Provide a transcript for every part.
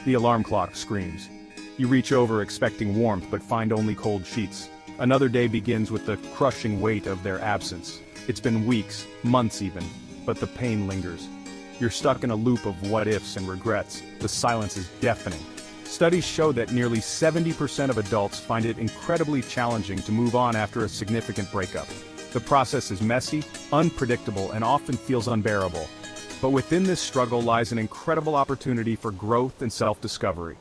The alarm clock screams. You reach over expecting warmth but find only cold sheets. Another day begins with the crushing weight of their absence. It's been weeks, months even, but the pain lingers. You're stuck in a loop of what-ifs and regrets. The silence is deafening. Studies show that nearly 70% of adults find it incredibly challenging to move on after a significant breakup. The process is messy, unpredictable, and often feels unbearable. But within this struggle lies an incredible opportunity for growth and self-discovery.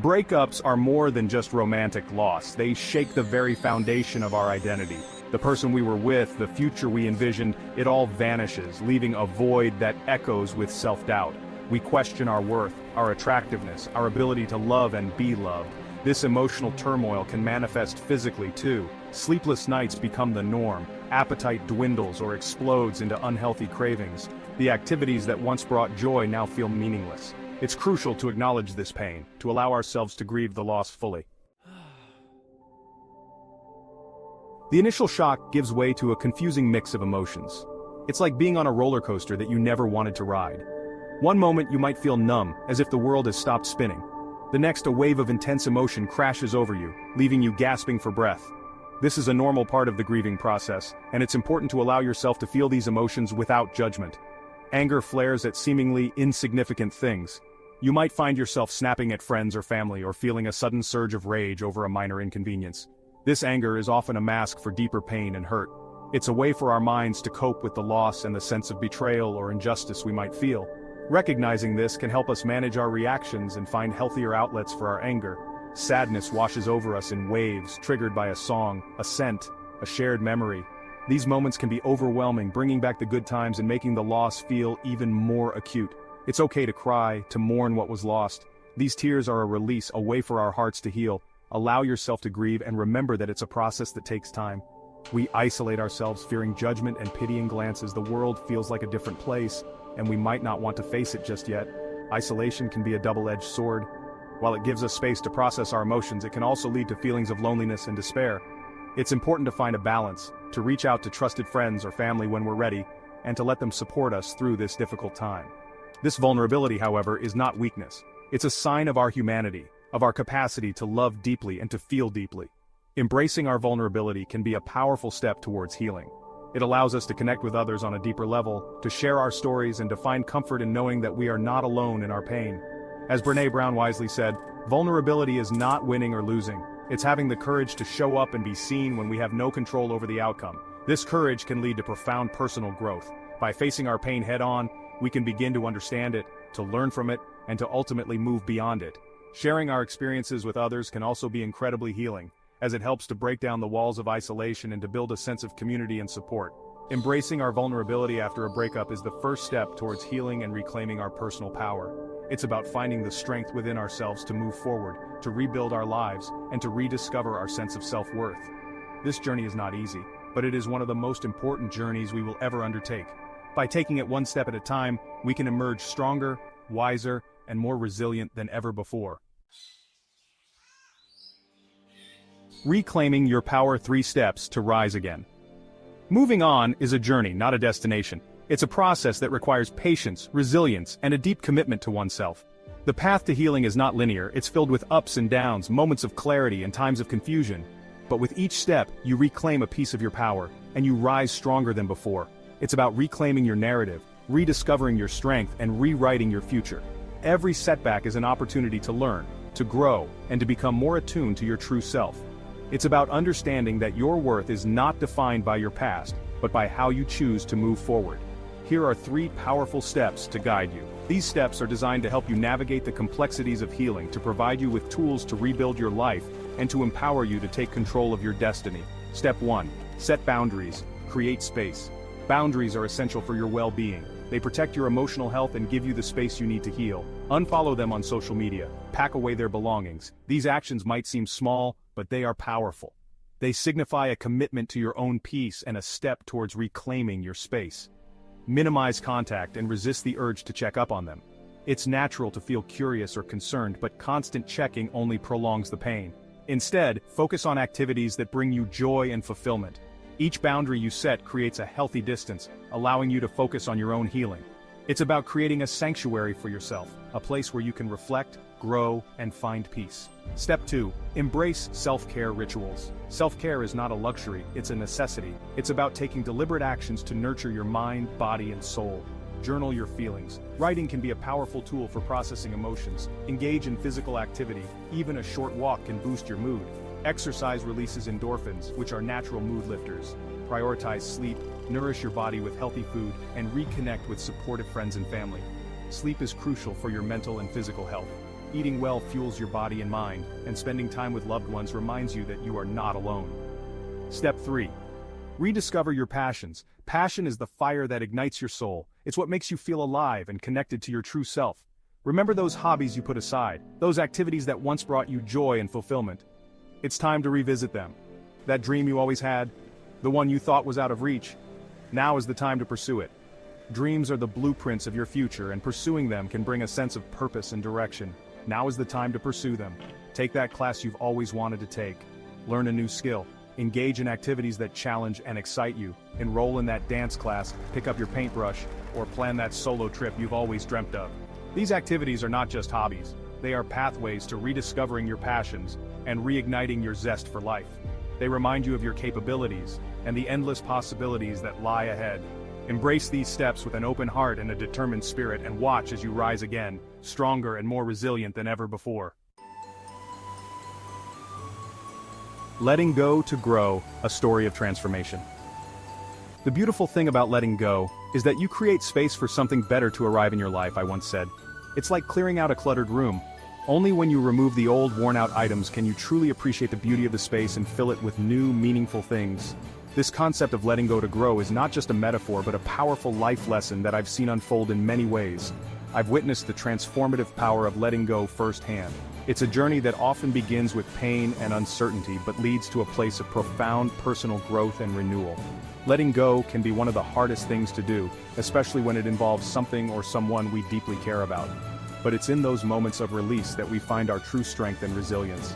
Breakups are more than just romantic loss. They shake the very foundation of our identity. The person we were with, the future we envisioned, it all vanishes, leaving a void that echoes with self-doubt. We question our worth, our attractiveness, our ability to love and be loved. This emotional turmoil can manifest physically too. Sleepless nights become the norm, appetite dwindles or explodes into unhealthy cravings. The activities that once brought joy now feel meaningless. It's crucial to acknowledge this pain, to allow ourselves to grieve the loss fully. The initial shock gives way to a confusing mix of emotions. It's like being on a roller coaster that you never wanted to ride. One moment you might feel numb, as if the world has stopped spinning. The next, a wave of intense emotion crashes over you, leaving you gasping for breath. This is a normal part of the grieving process, and it's important to allow yourself to feel these emotions without judgment. Anger flares at seemingly insignificant things. You might find yourself snapping at friends or family or feeling a sudden surge of rage over a minor inconvenience. This anger is often a mask for deeper pain and hurt. It's a way for our minds to cope with the loss and the sense of betrayal or injustice we might feel. Recognizing this can help us manage our reactions and find healthier outlets for our anger. Sadness washes over us in waves, triggered by a song, a scent, a shared memory. These moments can be overwhelming, bringing back the good times and making the loss feel even more acute. It's okay to cry, to mourn what was lost. These tears are a release, a way for our hearts to heal. Allow yourself to grieve and remember that it's a process that takes time. We isolate ourselves, fearing judgment and pitying glances. The world feels like a different place, and we might not want to face it just yet. Isolation can be a double-edged sword. While it gives us space to process our emotions, it can also lead to feelings of loneliness and despair. It's important to find a balance, to reach out to trusted friends or family when we're ready, and to let them support us through this difficult time. This vulnerability, however, is not weakness. It's a sign of our humanity, of our capacity to love deeply and to feel deeply. Embracing our vulnerability can be a powerful step towards healing. It allows us to connect with others on a deeper level, to share our stories and to find comfort in knowing that we are not alone in our pain. As Brené Brown wisely said, vulnerability is not winning or losing. It's having the courage to show up and be seen when we have no control over the outcome. This courage can lead to profound personal growth. By facing our pain head-on, we can begin to understand it, to learn from it, and to ultimately move beyond it. Sharing our experiences with others can also be incredibly healing, as it helps to break down the walls of isolation and to build a sense of community and support. Embracing our vulnerability after a breakup is the first step towards healing and reclaiming our personal power. It's about finding the strength within ourselves to move forward, to rebuild our lives, and to rediscover our sense of self-worth. This journey is not easy, but it is one of the most important journeys we will ever undertake. By taking it one step at a time, we can emerge stronger, wiser, and more resilient than ever before. Reclaiming your power: 3 steps to rise again. Moving on is a journey, not a destination. It's a process that requires patience, resilience, and a deep commitment to oneself. The path to healing is not linear. It's filled with ups and downs, moments of clarity and times of confusion. But with each step, you reclaim a piece of your power, and you rise stronger than before. It's about reclaiming your narrative, rediscovering your strength, and rewriting your future. Every setback is an opportunity to learn, to grow, and to become more attuned to your true self. It's about understanding that your worth is not defined by your past, but by how you choose to move forward. Here are 3 powerful steps to guide you. These steps are designed to help you navigate the complexities of healing, to provide you with tools to rebuild your life, and to empower you to take control of your destiny. Step 1. Set boundaries. Create space. Boundaries are essential for your well-being. They protect your emotional health and give you the space you need to heal. Unfollow them on social media. Pack away their belongings. These actions might seem small, but they are powerful. They signify a commitment to your own peace and a step towards reclaiming your space. Minimize contact and resist the urge to check up on them. It's natural to feel curious or concerned, but constant checking only prolongs the pain. Instead, focus on activities that bring you joy and fulfillment. Each boundary you set creates a healthy distance, allowing you to focus on your own healing. It's about creating a sanctuary for yourself, a place where you can reflect, grow, and find peace. Step 2. Embrace self-care rituals. Self-care is not a luxury, it's a necessity. It's about taking deliberate actions to nurture your mind, body, and soul. Journal your feelings. Writing can be a powerful tool for processing emotions. Engage in physical activity. Even a short walk can boost your mood. Exercise releases endorphins, which are natural mood lifters. Prioritize sleep, nourish your body with healthy food, and reconnect with supportive friends and family. Sleep is crucial for your mental and physical health. Eating well fuels your body and mind, and spending time with loved ones reminds you that you are not alone. Step 3. Rediscover your passions. Passion is the fire that ignites your soul. It's what makes you feel alive and connected to your true self. Remember those hobbies you put aside, those activities that once brought you joy and fulfillment. It's time to revisit them. That dream you always had, the one you thought was out of reach. Now is the time to pursue it. Dreams are the blueprints of your future, and pursuing them can bring a sense of purpose and direction. Now is the time to pursue them. Take that class you've always wanted to take. Learn a new skill. Engage in activities that challenge and excite you. Enroll in that dance class, pick up your paintbrush, or plan that solo trip you've always dreamt of. These activities are not just hobbies. They are pathways to rediscovering your passions and reigniting your zest for life. They remind you of your capabilities and the endless possibilities that lie ahead. Embrace these steps with an open heart and a determined spirit, and watch as you rise again, stronger and more resilient than ever before. Letting go to grow, a story of transformation. The beautiful thing about letting go is that you create space for something better to arrive in your life, I once said. It's like clearing out a cluttered room. Only when you remove the old, worn-out items can you truly appreciate the beauty of the space and fill it with new, meaningful things. This concept of letting go to grow is not just a metaphor but a powerful life lesson that I've seen unfold in many ways. I've witnessed the transformative power of letting go firsthand. It's a journey that often begins with pain and uncertainty but leads to a place of profound personal growth and renewal. Letting go can be one of the hardest things to do, especially when it involves something or someone we deeply care about. But it's in those moments of release that we find our true strength and resilience.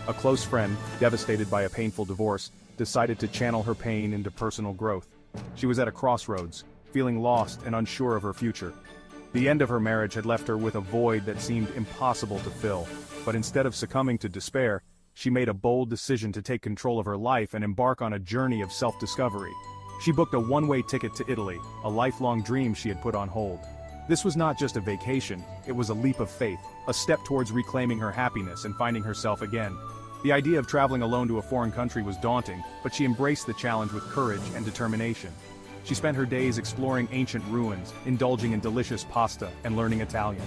A close friend, devastated by a painful divorce, decided to channel her pain into personal growth. She was at a crossroads, feeling lost and unsure of her future. The end of her marriage had left her with a void that seemed impossible to fill, but instead of succumbing to despair, she made a bold decision to take control of her life and embark on a journey of self-discovery. She booked a one-way ticket to Italy, a lifelong dream she had put on hold. This was not just a vacation, it was a leap of faith, a step towards reclaiming her happiness and finding herself again. The idea of traveling alone to a foreign country was daunting, but she embraced the challenge with courage and determination. She spent her days exploring ancient ruins, indulging in delicious pasta, and learning Italian.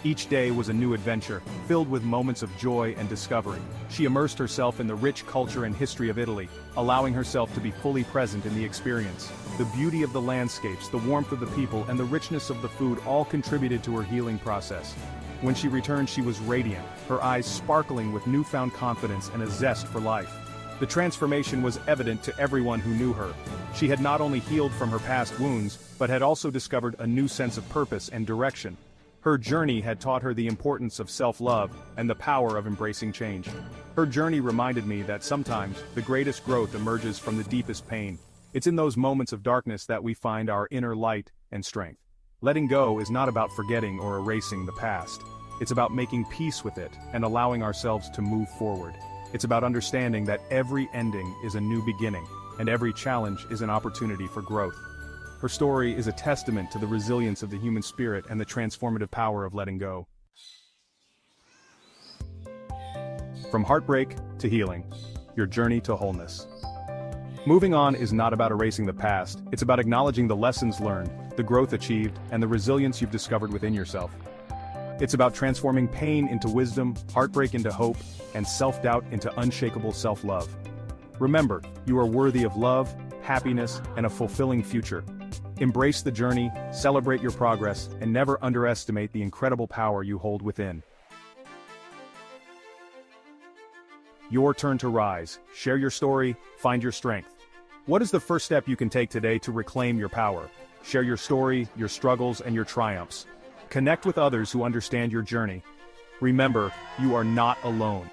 Each day was a new adventure, filled with moments of joy and discovery. She immersed herself in the rich culture and history of Italy, allowing herself to be fully present in the experience. The beauty of the landscapes, the warmth of the people, and the richness of the food all contributed to her healing process. When she returned, she was radiant, her eyes sparkling with newfound confidence and a zest for life. The transformation was evident to everyone who knew her. She had not only healed from her past wounds, but had also discovered a new sense of purpose and direction. Her journey had taught her the importance of self-love and the power of embracing change. Her journey reminded me that sometimes the greatest growth emerges from the deepest pain. It's in those moments of darkness that we find our inner light and strength. Letting go is not about forgetting or erasing the past. It's about making peace with it and allowing ourselves to move forward. It's about understanding that every ending is a new beginning, and every challenge is an opportunity for growth. Her story is a testament to the resilience of the human spirit and the transformative power of letting go. From heartbreak to healing, your journey to wholeness. Moving on is not about erasing the past, it's about acknowledging the lessons learned, the growth achieved, and the resilience you've discovered within yourself. It's about transforming pain into wisdom, heartbreak into hope, and self-doubt into unshakable self-love. Remember, you are worthy of love, happiness, and a fulfilling future. Embrace the journey, celebrate your progress, and never underestimate the incredible power you hold within. Your turn to rise. Share your story, find your strength. What is the first step you can take today to reclaim your power? Share your story, your struggles, and your triumphs. Connect with others who understand your journey. Remember, you are not alone.